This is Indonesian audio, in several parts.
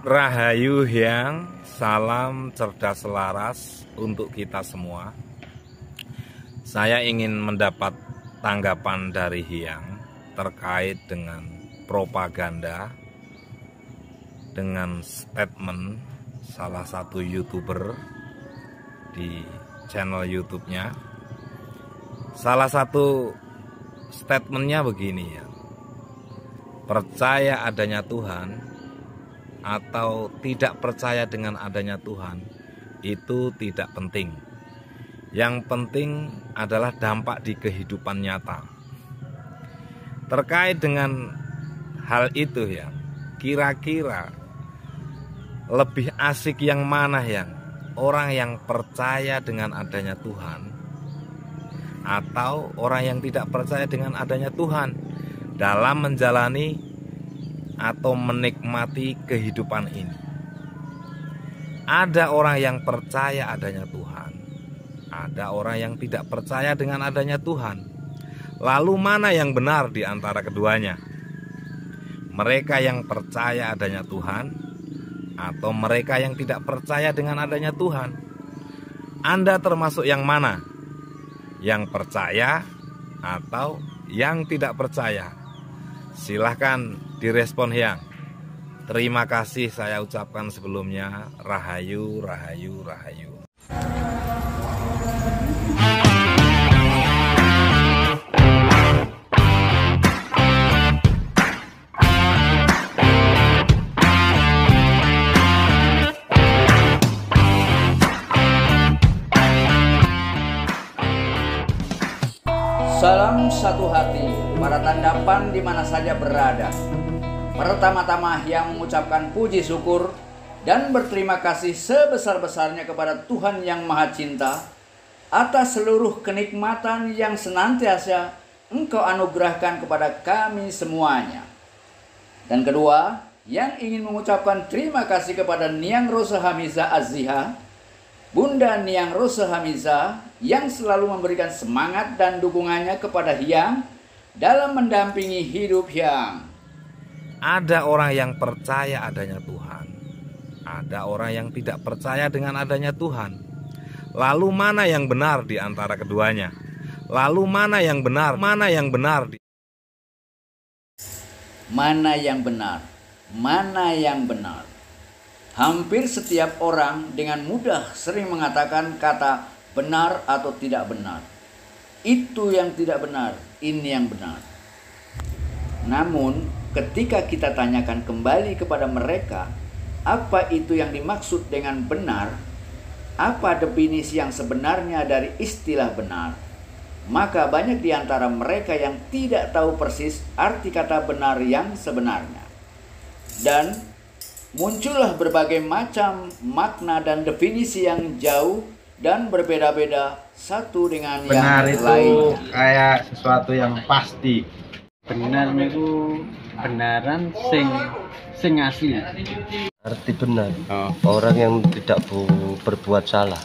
Rahayu Hyang, salam cerdas selaras untuk kita semua. Saya ingin mendapat tanggapan dari Hyang terkait dengan propaganda, dengan statement salah satu YouTuber di channel YouTube-nya. Salah satu statementnya begini ya: percaya adanya Tuhan atau tidak percaya dengan adanya Tuhan itu tidak penting. Yang penting adalah dampak di kehidupan nyata. Terkait dengan hal itu ya, kira-kira lebih asik yang mana yang orang yang percaya dengan adanya Tuhan atau orang yang tidak percaya dengan adanya Tuhan dalam menjalani atau menikmati kehidupan ini? Ada orang yang percaya adanya Tuhan, ada orang yang tidak percaya dengan adanya Tuhan. Lalu mana yang benar di antara keduanya? Mereka yang percaya adanya Tuhan atau mereka yang tidak percaya dengan adanya Tuhan? Anda termasuk yang mana? Yang percaya atau yang tidak percaya? Silahkan direspon Hyang. Terima kasih saya ucapkan sebelumnya. Rahayu, rahayu, rahayu. Salam satu hati para tandapan di mana saja berada. Pertama-tama Hyang mengucapkan puji syukur dan berterima kasih sebesar-besarnya kepada Tuhan yang Maha Cinta atas seluruh kenikmatan yang senantiasa Engkau anugerahkan kepada kami semuanya. Dan kedua, yang ingin mengucapkan terima kasih kepada Niang Rose Hamiza Aziha, Bunda Niang Rose Hamiza, yang selalu memberikan semangat dan dukungannya kepada Hyang dalam mendampingi hidup Hyang. Ada orang yang percaya adanya Tuhan, ada orang yang tidak percaya dengan adanya Tuhan. Lalu mana yang benar di antara keduanya? Lalu mana yang benar? Mana yang benar? Mana yang benar? Mana yang benar? Hampir setiap orang dengan mudah sering mengatakan kata benar atau tidak benar. Itu yang tidak benar, ini yang benar. Namun ketika kita tanyakan kembali kepada mereka, apa itu yang dimaksud dengan benar? Apa definisi yang sebenarnya dari istilah benar? Maka banyak di antara mereka yang tidak tahu persis arti kata benar yang sebenarnya. Dan muncullah berbagai macam makna dan definisi yang jauh dan berbeda-beda satu dengan benar yang itu lainnya. Kayak sesuatu yang pasti. Benar itu benaran sing asli. Arti benar, orang yang tidak berbuat salah.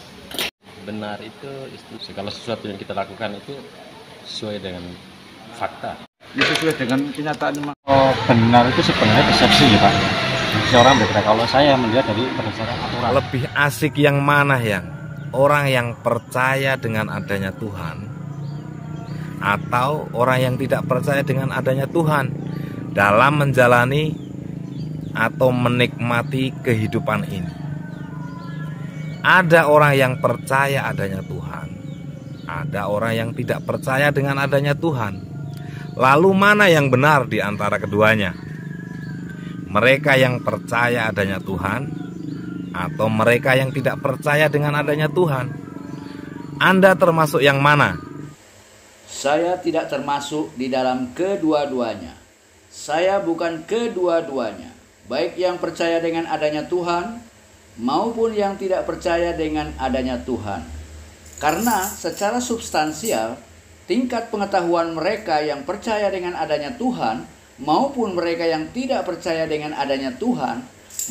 Benar itu segala sesuatu yang kita lakukan itu sesuai dengan fakta. Ya, sesuai dengan kenyataan. Oh, benar itu sebenarnya persepsi ya Pak. Seorang berbeda. Kalau saya melihat dari berdasarkan aturan. Lebih asik yang mana yang orang yang percaya dengan adanya Tuhan atau orang yang tidak percaya dengan adanya Tuhan dalam menjalani atau menikmati kehidupan ini? Ada orang yang percaya adanya Tuhan, ada orang yang tidak percaya dengan adanya Tuhan. Lalu mana yang benar di antara keduanya? Mereka yang percaya adanya Tuhan atau mereka yang tidak percaya dengan adanya Tuhan? Anda termasuk yang mana? Saya tidak termasuk di dalam kedua-duanya. Saya bukan kedua-duanya, baik yang percaya dengan adanya Tuhan maupun yang tidak percaya dengan adanya Tuhan. Karena secara substansial, tingkat pengetahuan mereka yang percaya dengan adanya Tuhan maupun mereka yang tidak percaya dengan adanya Tuhan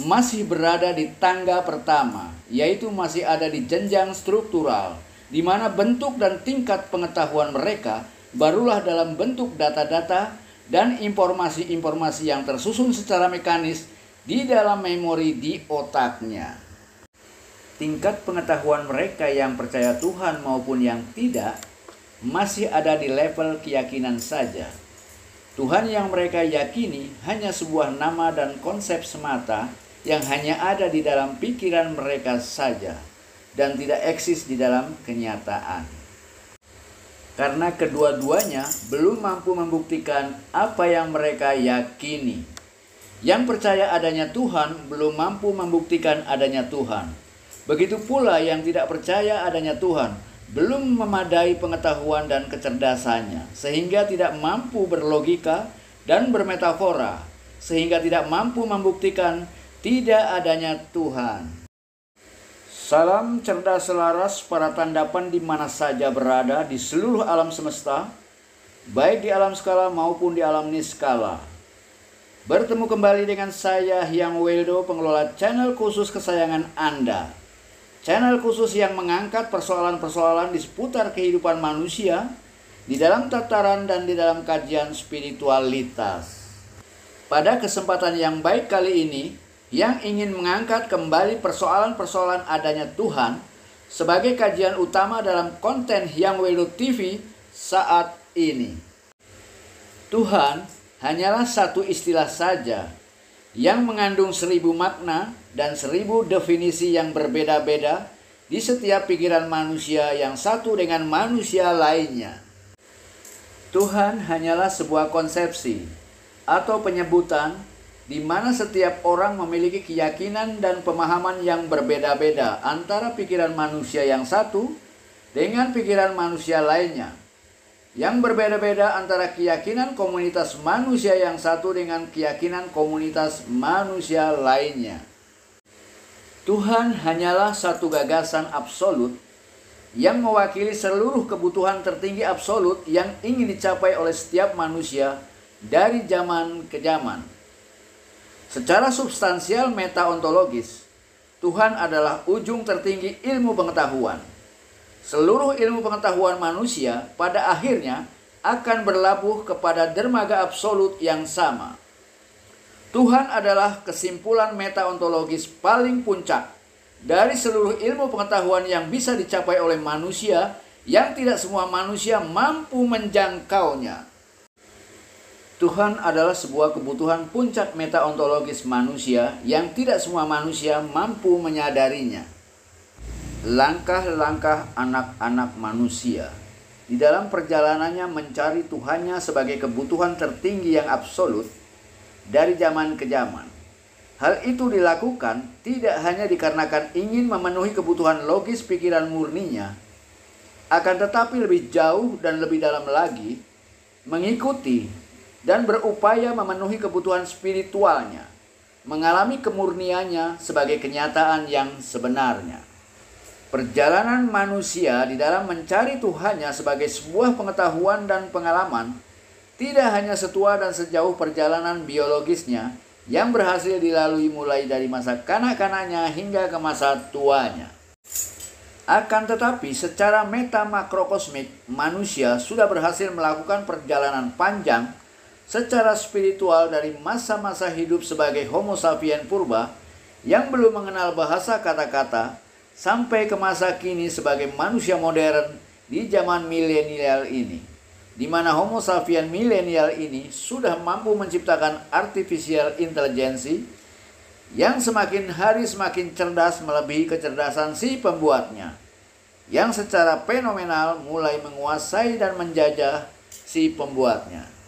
masih berada di tangga pertama, yaitu masih ada di jenjang struktural, di mana bentuk dan tingkat pengetahuan mereka barulah dalam bentuk data-data dan informasi-informasi yang tersusun secara mekanis di dalam memori di otaknya. Tingkat pengetahuan mereka yang percaya Tuhan maupun yang tidak masih ada di level keyakinan saja. Tuhan yang mereka yakini hanya sebuah nama dan konsep semata yang hanya ada di dalam pikiran mereka saja dan tidak eksis di dalam kenyataan. Karena kedua-duanya belum mampu membuktikan apa yang mereka yakini. Yang percaya adanya Tuhan belum mampu membuktikan adanya Tuhan. Begitu pula yang tidak percaya adanya Tuhan belum memadai pengetahuan dan kecerdasannya, sehingga tidak mampu berlogika dan bermetafora, sehingga tidak mampu membuktikan tidak adanya Tuhan. Salam cerdas selaras para tandapan di mana saja berada di seluruh alam semesta, baik di alam skala maupun di alam niskala. Bertemu kembali dengan saya, Hyang Weldo, pengelola channel khusus kesayangan Anda. Channel khusus yang mengangkat persoalan-persoalan di seputar kehidupan manusia di dalam tataran dan di dalam kajian spiritualitas. Pada kesempatan yang baik kali ini, yang ingin mengangkat kembali persoalan-persoalan adanya Tuhan sebagai kajian utama dalam konten Hyang Weldo TV saat ini. Tuhan hanyalah satu istilah saja yang mengandung 1000 makna dan 1000 definisi yang berbeda-beda di setiap pikiran manusia yang satu dengan manusia lainnya. Tuhan hanyalah sebuah konsepsi atau penyebutan di mana setiap orang memiliki keyakinan dan pemahaman yang berbeda-beda antara pikiran manusia yang satu dengan pikiran manusia lainnya. Yang berbeda-beda antara keyakinan komunitas manusia yang satu dengan keyakinan komunitas manusia lainnya. Tuhan hanyalah satu gagasan absolut yang mewakili seluruh kebutuhan tertinggi absolut yang ingin dicapai oleh setiap manusia dari zaman ke zaman. Secara substansial metaontologis, Tuhan adalah ujung tertinggi ilmu pengetahuan. Seluruh ilmu pengetahuan manusia pada akhirnya akan berlabuh kepada dermaga absolut yang sama. Tuhan adalah kesimpulan metaontologis paling puncak dari seluruh ilmu pengetahuan yang bisa dicapai oleh manusia yang tidak semua manusia mampu menjangkaunya. Tuhan adalah sebuah kebutuhan puncak metaontologis manusia yang tidak semua manusia mampu menyadarinya. Langkah-langkah anak-anak manusia di dalam perjalanannya mencari Tuhannya sebagai kebutuhan tertinggi yang absolut dari zaman ke zaman. Hal itu dilakukan tidak hanya dikarenakan ingin memenuhi kebutuhan logis pikiran murninya, akan tetapi lebih jauh dan lebih dalam lagi mengikuti dan berupaya memenuhi kebutuhan spiritualnya, mengalami kemurniannya sebagai kenyataan yang sebenarnya. Perjalanan manusia di dalam mencari Tuhannya sebagai sebuah pengetahuan dan pengalaman tidak hanya setua dan sejauh perjalanan biologisnya yang berhasil dilalui mulai dari masa kanak-kanaknya hingga ke masa tuanya. Akan tetapi secara meta-makrokosmik, manusia sudah berhasil melakukan perjalanan panjang secara spiritual dari masa-masa hidup sebagai Homo sapiens purba yang belum mengenal bahasa kata-kata sampai ke masa kini sebagai manusia modern di zaman milenial ini, di mana Homo sapiens milenial ini sudah mampu menciptakan artificial intelligence yang semakin hari semakin cerdas melebihi kecerdasan si pembuatnya, yang secara fenomenal mulai menguasai dan menjajah si pembuatnya.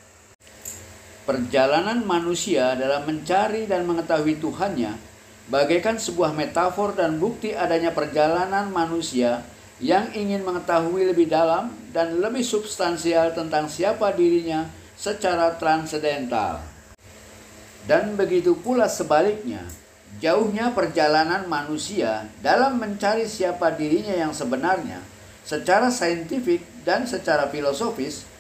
Perjalanan manusia dalam mencari dan mengetahui Tuhannya bagaikan sebuah metafor dan bukti adanya perjalanan manusia yang ingin mengetahui lebih dalam dan lebih substansial tentang siapa dirinya secara transendental. Dan begitu pula sebaliknya, jauhnya perjalanan manusia dalam mencari siapa dirinya yang sebenarnya secara saintifik dan secara filosofis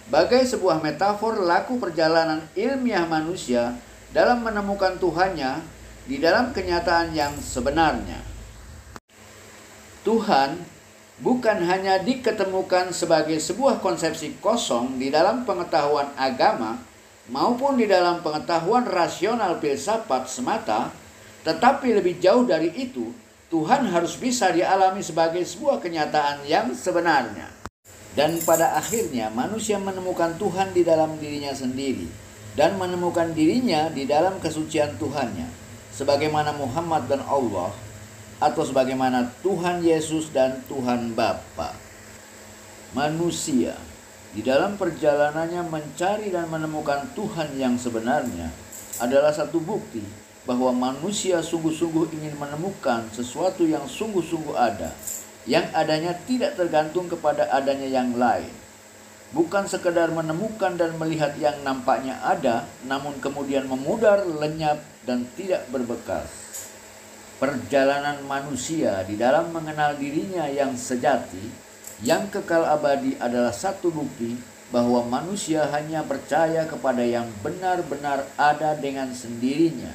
bagai sebuah metafor laku perjalanan ilmiah manusia dalam menemukan Tuhannya di dalam kenyataan yang sebenarnya. Tuhan bukan hanya diketemukan sebagai sebuah konsepsi kosong di dalam pengetahuan agama maupun di dalam pengetahuan rasional filsafat semata, tetapi lebih jauh dari itu, Tuhan harus bisa dialami sebagai sebuah kenyataan yang sebenarnya. Dan pada akhirnya manusia menemukan Tuhan di dalam dirinya sendiri dan menemukan dirinya di dalam kesucian Tuhannya, sebagaimana Muhammad dan Allah, atau sebagaimana Tuhan Yesus dan Tuhan Bapa. Manusia di dalam perjalanannya mencari dan menemukan Tuhan yang sebenarnya adalah satu bukti bahwa manusia sungguh-sungguh ingin menemukan sesuatu yang sungguh-sungguh ada, yang adanya tidak tergantung kepada adanya yang lain. Bukan sekedar menemukan dan melihat yang nampaknya ada, namun kemudian memudar, lenyap, dan tidak berbekas. Perjalanan manusia di dalam mengenal dirinya yang sejati, yang kekal abadi adalah satu bukti bahwa manusia hanya percaya kepada yang benar-benar ada dengan sendirinya,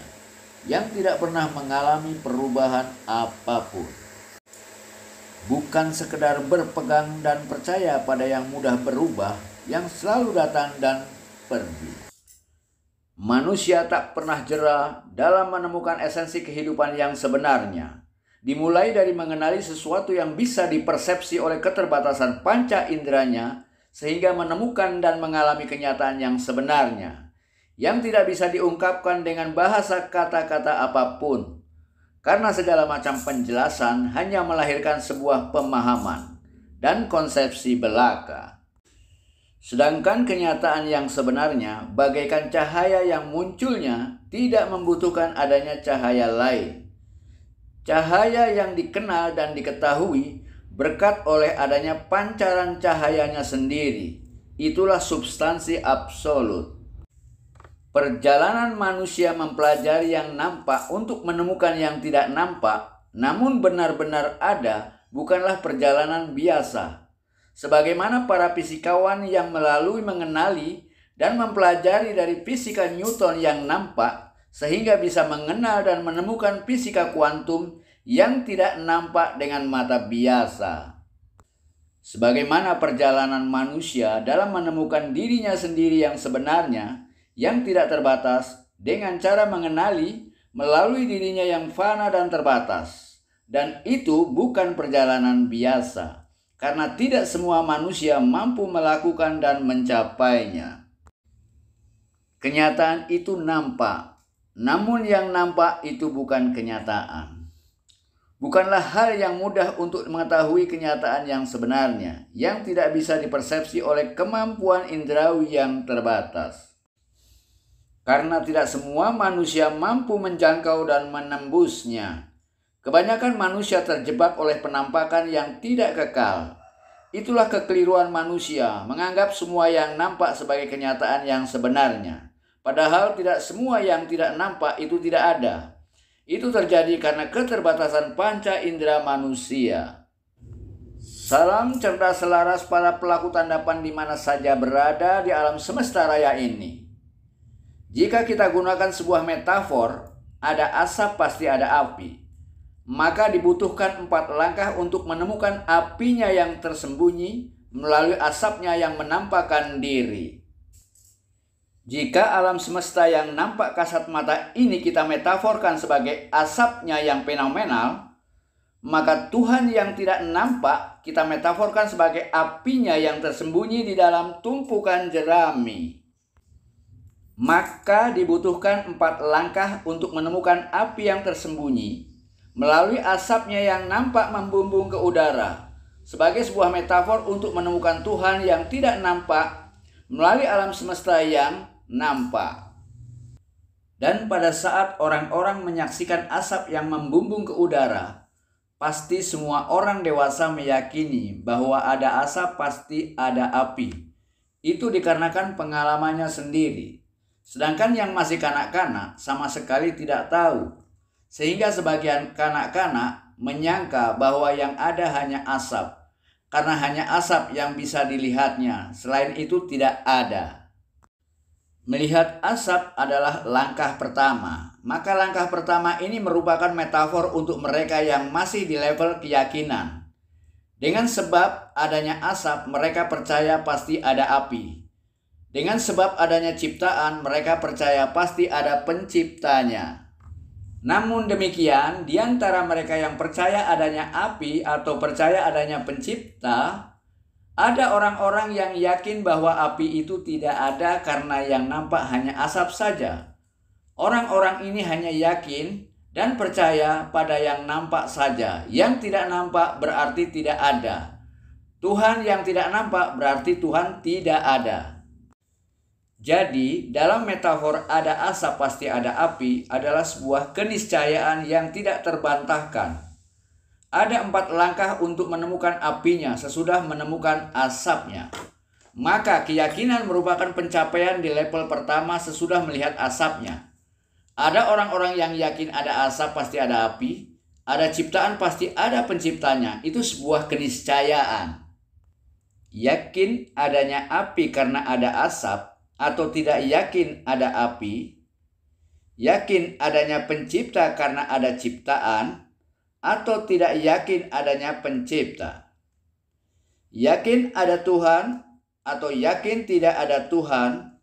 yang tidak pernah mengalami perubahan apapun. Bukan sekedar berpegang dan percaya pada yang mudah berubah, yang selalu datang dan pergi. Manusia tak pernah jera dalam menemukan esensi kehidupan yang sebenarnya. Dimulai dari mengenali sesuatu yang bisa dipersepsi oleh keterbatasan panca inderanya, sehingga menemukan dan mengalami kenyataan yang sebenarnya, yang tidak bisa diungkapkan dengan bahasa kata-kata apapun, karena segala macam penjelasan hanya melahirkan sebuah pemahaman dan konsepsi belaka. Sedangkan kenyataan yang sebenarnya bagaikan cahaya yang munculnya tidak membutuhkan adanya cahaya lain. Cahaya yang dikenal dan diketahui berkat oleh adanya pancaran cahayanya sendiri. Itulah substansi absolut. Perjalanan manusia mempelajari yang nampak untuk menemukan yang tidak nampak, namun benar-benar ada, bukanlah perjalanan biasa. Sebagaimana para fisikawan yang melalui mengenali dan mempelajari dari fisika Newton yang nampak, sehingga bisa mengenal dan menemukan fisika kuantum yang tidak nampak dengan mata biasa. Sebagaimana perjalanan manusia dalam menemukan dirinya sendiri yang sebenarnya, yang tidak terbatas, dengan cara mengenali melalui dirinya yang fana dan terbatas. Dan itu bukan perjalanan biasa, karena tidak semua manusia mampu melakukan dan mencapainya. Kenyataan itu nampak, namun yang nampak itu bukan kenyataan. Bukanlah hal yang mudah untuk mengetahui kenyataan yang sebenarnya, yang tidak bisa dipersepsi oleh kemampuan indrawi yang terbatas. Karena tidak semua manusia mampu menjangkau dan menembusnya. Kebanyakan manusia terjebak oleh penampakan yang tidak kekal. Itulah kekeliruan manusia, menganggap semua yang nampak sebagai kenyataan yang sebenarnya. Padahal tidak semua yang tidak nampak itu tidak ada. Itu terjadi karena keterbatasan panca indera manusia. Salam cerdas selaras para pelaku tandapan di mana saja berada di alam semesta raya ini. Jika kita gunakan sebuah metafor, ada asap pasti ada api. Maka dibutuhkan 4 langkah untuk menemukan apinya yang tersembunyi melalui asapnya yang menampakkan diri. Jika alam semesta yang nampak kasat mata ini kita metaforkan sebagai asapnya yang fenomenal, maka Tuhan yang tidak nampak kita metaforkan sebagai apinya yang tersembunyi di dalam tumpukan jerami. Maka dibutuhkan 4 langkah untuk menemukan api yang tersembunyi melalui asapnya yang nampak membumbung ke udara, sebagai sebuah metafor untuk menemukan Tuhan yang tidak nampak melalui alam semesta yang nampak. Dan pada saat orang-orang menyaksikan asap yang membumbung ke udara, pasti semua orang dewasa meyakini bahwa ada asap pasti ada api. Itu dikarenakan pengalamannya sendiri. Sedangkan yang masih kanak-kanak sama sekali tidak tahu. Sehingga sebagian kanak-kanak menyangka bahwa yang ada hanya asap, karena hanya asap yang bisa dilihatnya, selain itu tidak ada. Melihat asap adalah langkah pertama. Maka langkah pertama ini merupakan metafor untuk mereka yang masih di level keyakinan. Dengan sebab adanya asap, mereka percaya pasti ada api. Dengan sebab adanya ciptaan, mereka percaya pasti ada penciptanya. Namun demikian, di antara mereka yang percaya adanya api atau percaya adanya pencipta, ada orang-orang yang yakin bahwa api itu tidak ada karena yang nampak hanya asap saja. Orang-orang ini hanya yakin dan percaya pada yang nampak saja. Yang tidak nampak berarti tidak ada. Tuhan yang tidak nampak berarti Tuhan tidak ada. Jadi, dalam metafor ada asap pasti ada api adalah sebuah keniscayaan yang tidak terbantahkan. Ada 4 langkah untuk menemukan apinya sesudah menemukan asapnya. Maka keyakinan merupakan pencapaian di level pertama sesudah melihat asapnya. Ada orang-orang yang yakin ada asap pasti ada api, ada ciptaan pasti ada penciptanya. Itu sebuah keniscayaan. Yakin adanya api karena ada asap, atau tidak yakin ada api, yakin adanya pencipta karena ada ciptaan, atau tidak yakin adanya pencipta. Yakin ada Tuhan atau yakin tidak ada Tuhan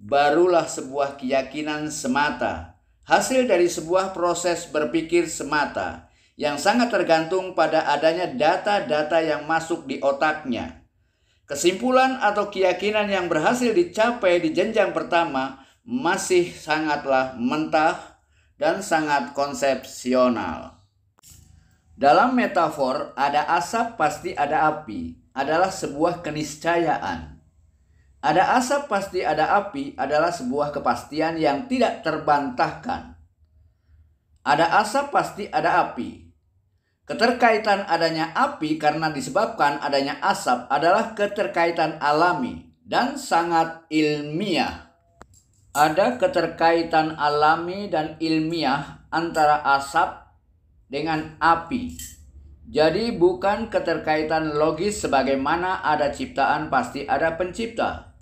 barulah sebuah keyakinan semata, hasil dari sebuah proses berpikir semata yang sangat tergantung pada adanya data-data yang masuk di otaknya. Kesimpulan atau keyakinan yang berhasil dicapai di jenjang pertama masih sangatlah mentah dan sangat konsepsional. Dalam metafor, ada asap pasti ada api adalah sebuah keniscayaan. Ada asap pasti ada api adalah sebuah kepastian yang tidak terbantahkan. Ada asap pasti ada api. Keterkaitan adanya api karena disebabkan adanya asap adalah keterkaitan alami dan sangat ilmiah. Ada keterkaitan alami dan ilmiah antara asap dengan api. Jadi bukan keterkaitan logis sebagaimana ada ciptaan pasti ada pencipta.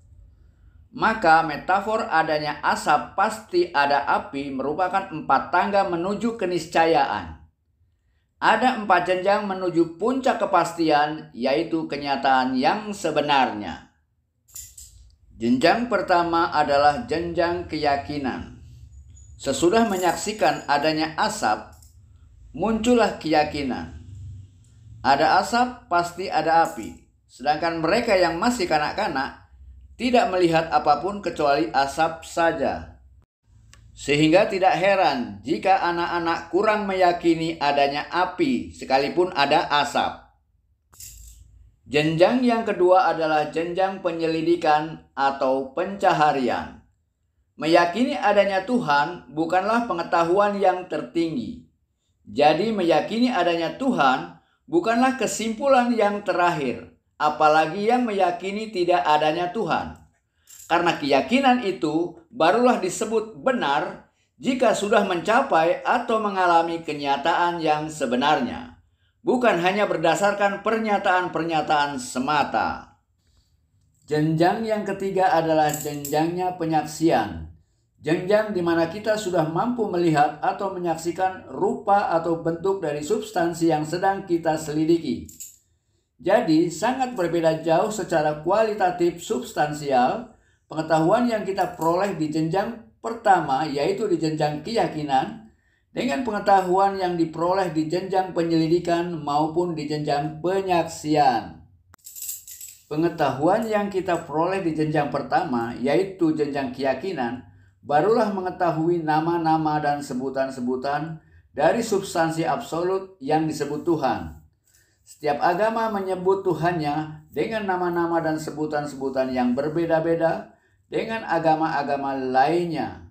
Maka metafor adanya asap pasti ada api merupakan 4 tangga menuju keniscayaan. Ada 4 jenjang menuju puncak kepastian, yaitu kenyataan yang sebenarnya. Jenjang pertama adalah jenjang keyakinan. Sesudah menyaksikan adanya asap, muncullah keyakinan. Ada asap, pasti ada api. Sedangkan mereka yang masih kanak-kanak tidak melihat apapun kecuali asap saja. Sehingga tidak heran jika anak-anak kurang meyakini adanya api sekalipun ada asap. Jenjang yang kedua adalah jenjang penyelidikan atau pencaharian. Meyakini adanya Tuhan bukanlah pengetahuan yang tertinggi. Jadi meyakini adanya Tuhan bukanlah kesimpulan yang terakhir, apalagi yang meyakini tidak adanya Tuhan. Karena keyakinan itu barulah disebut benar jika sudah mencapai atau mengalami kenyataan yang sebenarnya, bukan hanya berdasarkan pernyataan-pernyataan semata. Jenjang yang ketiga adalah jenjangnya penyaksian. Jenjang di mana kita sudah mampu melihat atau menyaksikan rupa atau bentuk dari substansi yang sedang kita selidiki. Jadi sangat berbeda jauh secara kualitatif substansial pengetahuan yang kita peroleh di jenjang pertama, yaitu di jenjang keyakinan, dengan pengetahuan yang diperoleh di jenjang penyelidikan maupun di jenjang penyaksian. Pengetahuan yang kita peroleh di jenjang pertama, yaitu jenjang keyakinan, barulah mengetahui nama-nama dan sebutan-sebutan dari substansi absolut yang disebut Tuhan. Setiap agama menyebut Tuhannya dengan nama-nama dan sebutan-sebutan yang berbeda-beda dengan agama-agama lainnya.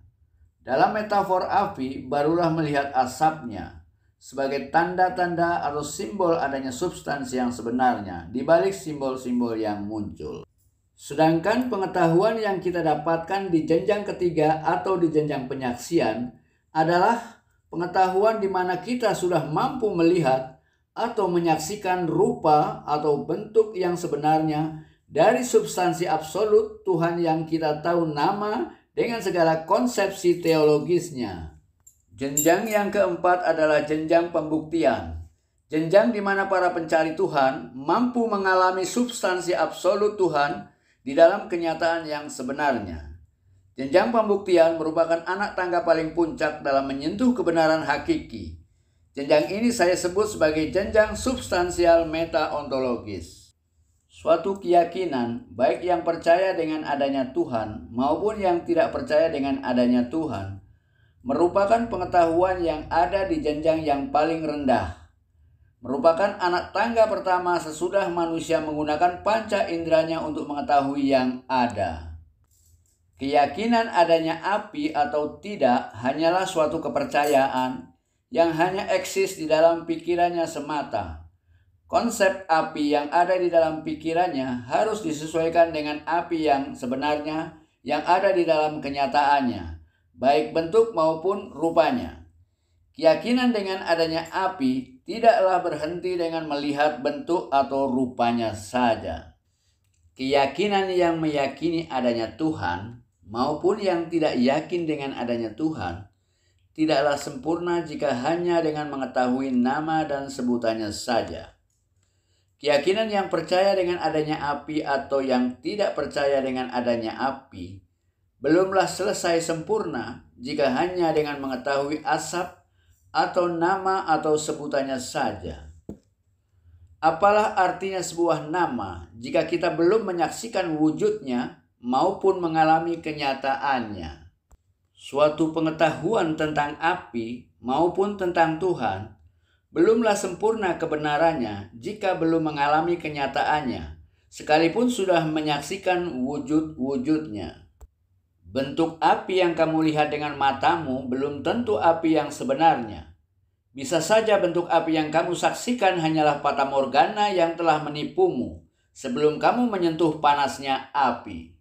Dalam metafor api, barulah melihat asapnya sebagai tanda-tanda atau simbol adanya substansi yang sebenarnya di balik simbol-simbol yang muncul. Sedangkan pengetahuan yang kita dapatkan di jenjang ketiga atau di jenjang penyaksian adalah pengetahuan di mana kita sudah mampu melihat atau menyaksikan rupa atau bentuk yang sebenarnya dari substansi absolut Tuhan yang kita tahu nama dengan segala konsepsi teologisnya. Jenjang yang keempat adalah jenjang pembuktian. Jenjang di mana para pencari Tuhan mampu mengalami substansi absolut Tuhan di dalam kenyataan yang sebenarnya. Jenjang pembuktian merupakan anak tangga paling puncak dalam menyentuh kebenaran hakiki. Jenjang ini saya sebut sebagai jenjang substansial meta-ontologis. Suatu keyakinan, baik yang percaya dengan adanya Tuhan maupun yang tidak percaya dengan adanya Tuhan, merupakan pengetahuan yang ada di jenjang yang paling rendah. Merupakan anak tangga pertama sesudah manusia menggunakan panca inderanya untuk mengetahui yang ada. Keyakinan adanya api atau tidak hanyalah suatu kepercayaan yang hanya eksis di dalam pikirannya semata. Konsep api yang ada di dalam pikirannya harus disesuaikan dengan api yang sebenarnya yang ada di dalam kenyataannya, baik bentuk maupun rupanya. Keyakinan dengan adanya api tidaklah berhenti dengan melihat bentuk atau rupanya saja. Keyakinan yang meyakini adanya Tuhan maupun yang tidak yakin dengan adanya Tuhan tidaklah sempurna jika hanya dengan mengetahui nama dan sebutannya saja. Keyakinan yang percaya dengan adanya api atau yang tidak percaya dengan adanya api belumlah selesai sempurna jika hanya dengan mengetahui asap atau nama atau sebutannya saja. Apalah artinya sebuah nama jika kita belum menyaksikan wujudnya maupun mengalami kenyataannya? Suatu pengetahuan tentang api maupun tentang Tuhan belumlah sempurna kebenarannya jika belum mengalami kenyataannya, sekalipun sudah menyaksikan wujud-wujudnya. Bentuk api yang kamu lihat dengan matamu belum tentu api yang sebenarnya. Bisa saja bentuk api yang kamu saksikan hanyalah fatamorgana yang telah menipumu sebelum kamu menyentuh panasnya api.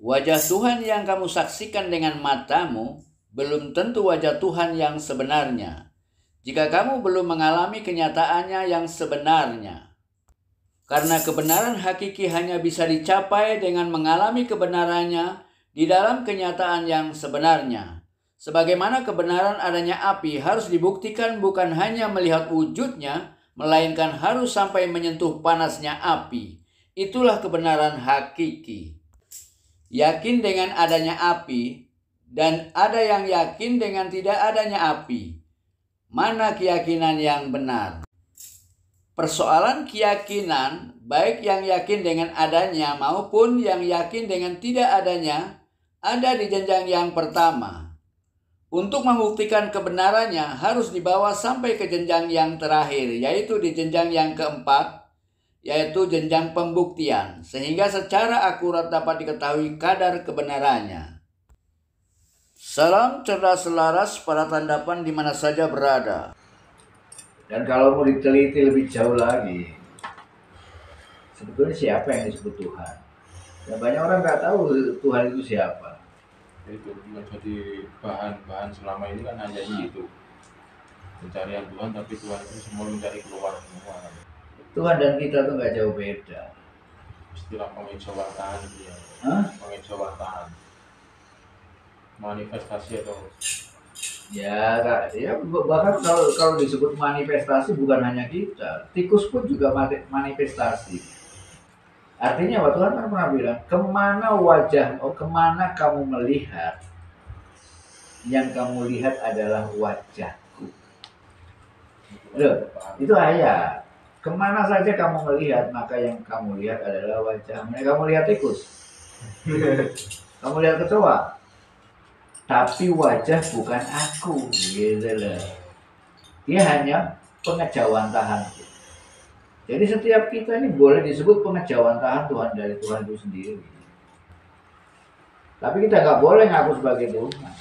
Wajah Tuhan yang kamu saksikan dengan matamu belum tentu wajah Tuhan yang sebenarnya jika kamu belum mengalami kenyataannya yang sebenarnya. Karena kebenaran hakiki hanya bisa dicapai dengan mengalami kebenarannya di dalam kenyataan yang sebenarnya. Sebagaimana kebenaran adanya api harus dibuktikan bukan hanya melihat wujudnya, melainkan harus sampai menyentuh panasnya api. Itulah kebenaran hakiki. Yakin dengan adanya api, dan ada yang yakin dengan tidak adanya api. Mana keyakinan yang benar? Persoalan keyakinan, baik yang yakin dengan adanya maupun yang yakin dengan tidak adanya, ada di jenjang yang pertama. Untuk membuktikan kebenarannya harus dibawa sampai ke jenjang yang terakhir, yaitu di jenjang yang keempat, yaitu jenjang pembuktian, sehingga secara akurat dapat diketahui kadar kebenarannya. Salam cerdas selaras para tandapan di mana saja berada. Dan kalau mau diteliti lebih jauh lagi, sebetulnya siapa yang disebut Tuhan? Dan banyak orang nggak tahu Tuhan itu siapa. Itu menjadi bahan selama ini kan hanya itu pencarian Tuhan, tapi Tuhan itu semua mencari keluar semua. Tuhan dan kita tuh nggak jauh beda. Istilah pengejawataan dia, pengejawataan, manifestasi atau ya bahkan kalau disebut manifestasi bukan hanya kita, tikus pun juga manifestasi. Artinya apa? Tuhan kan pernah bilang, kemana kamu melihat, yang kamu lihat adalah wajahku. Loh, itu ayat. Kemana saja kamu melihat, maka yang kamu lihat adalah wajahmu. Kamu lihat tikus, kamu lihat kecoa, tapi wajah bukan aku, gitu loh. Dia hanya pengejawantahan. Jadi setiap kita ini boleh disebut pengejawantahan Tuhan dari Tuhan itu sendiri. Tapi kita nggak boleh ngaku sebagai Tuhan.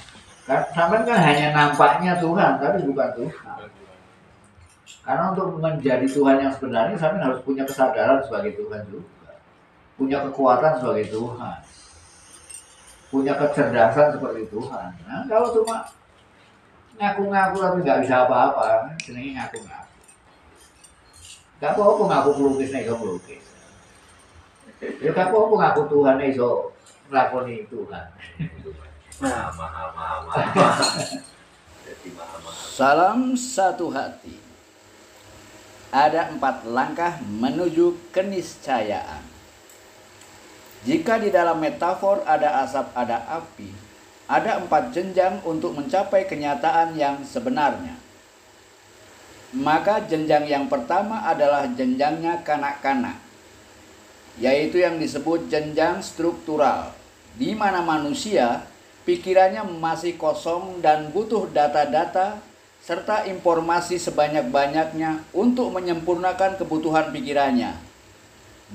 Sampai kan hanya nampaknya Tuhan, tapi bukan Tuhan. Karena untuk menjadi Tuhan yang sebenarnya, sampai harus punya kesadaran sebagai Tuhan juga, punya kekuatan sebagai Tuhan, punya kecerdasan seperti Tuhan. Nah, kalau cuma ngaku-ngaku tapi nggak bisa apa-apa, senengnya ngaku-ngaku. Gak apa-apa ngaku pelukis nih, kamu pelukis. Ya gak apa-apa ngaku Tuhan nih, so ngelakoni Tuhan. Salam satu hati. Ada 4 langkah menuju keniscayaan. Jika di dalam metafor ada asap, ada api, ada 4 jenjang untuk mencapai kenyataan yang sebenarnya. Maka jenjang yang pertama adalah jenjangnya kanak-kanak, yaitu yang disebut jenjang struktural, di mana manusia pikirannya masih kosong dan butuh data-data serta informasi sebanyak-banyaknya untuk menyempurnakan kebutuhan pikirannya,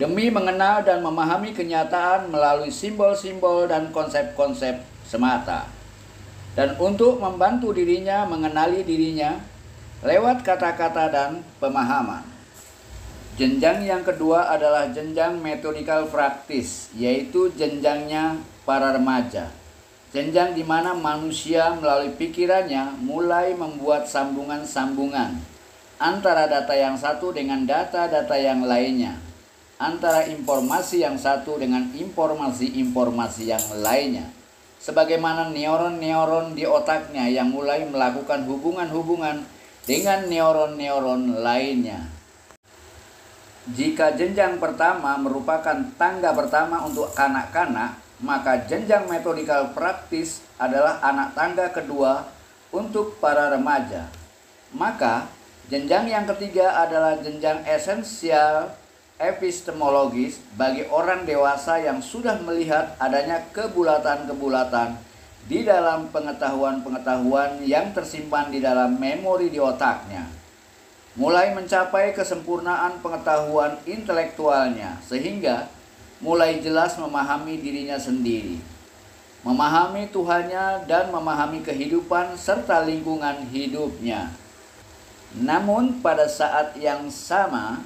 demi mengenal dan memahami kenyataan melalui simbol-simbol dan konsep-konsep semata, dan untuk membantu dirinya mengenali dirinya lewat kata-kata dan pemahaman. Jenjang yang kedua adalah jenjang metodikal praktis, yaitu jenjangnya para remaja. Jenjang di mana manusia melalui pikirannya mulai membuat sambungan-sambungan antara data yang satu dengan data-data yang lainnya, antara informasi yang satu dengan informasi-informasi yang lainnya, sebagaimana neuron-neuron di otaknya yang mulai melakukan hubungan-hubungan dengan neuron-neuron lainnya. Jika jenjang pertama merupakan tangga pertama untuk kanak-kanak, maka jenjang metodikal praktis adalah anak tangga kedua untuk para remaja. Maka jenjang yang ketiga adalah jenjang esensial epistemologis bagi orang dewasa yang sudah melihat adanya kebulatan-kebulatan di dalam pengetahuan-pengetahuan yang tersimpan di dalam memori di otaknya, mulai mencapai kesempurnaan pengetahuan intelektualnya sehingga mulai jelas memahami dirinya sendiri, memahami Tuhannya dan memahami kehidupan serta lingkungan hidupnya. Namun pada saat yang sama,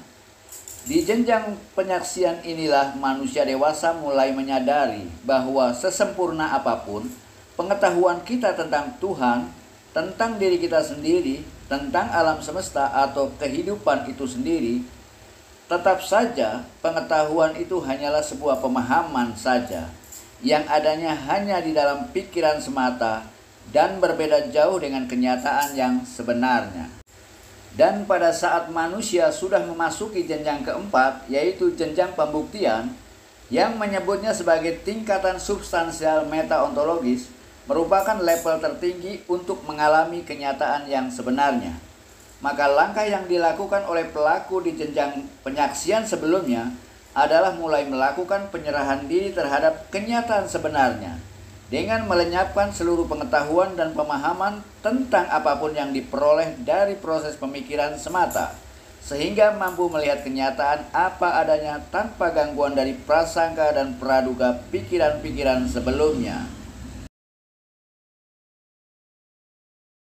di jenjang penyaksian inilah manusia dewasa mulai menyadari bahwa sesempurna apapun pengetahuan kita tentang Tuhan, tentang diri kita sendiri, tentang alam semesta atau kehidupan itu sendiri, tetap saja pengetahuan itu hanyalah sebuah pemahaman saja, yang adanya hanya di dalam pikiran semata dan berbeda jauh dengan kenyataan yang sebenarnya. Dan pada saat manusia sudah memasuki jenjang keempat, yaitu jenjang pembuktian, yang menyebutnya sebagai tingkatan substansial meta-ontologis, merupakan level tertinggi untuk mengalami kenyataan yang sebenarnya. Maka langkah yang dilakukan oleh pelaku di jenjang penyaksian sebelumnya adalah mulai melakukan penyerahan diri terhadap kenyataan sebenarnya, dengan melenyapkan seluruh pengetahuan dan pemahaman tentang apapun yang diperoleh dari proses pemikiran semata, sehingga mampu melihat kenyataan apa adanya tanpa gangguan dari prasangka dan praduga pikiran-pikiran sebelumnya.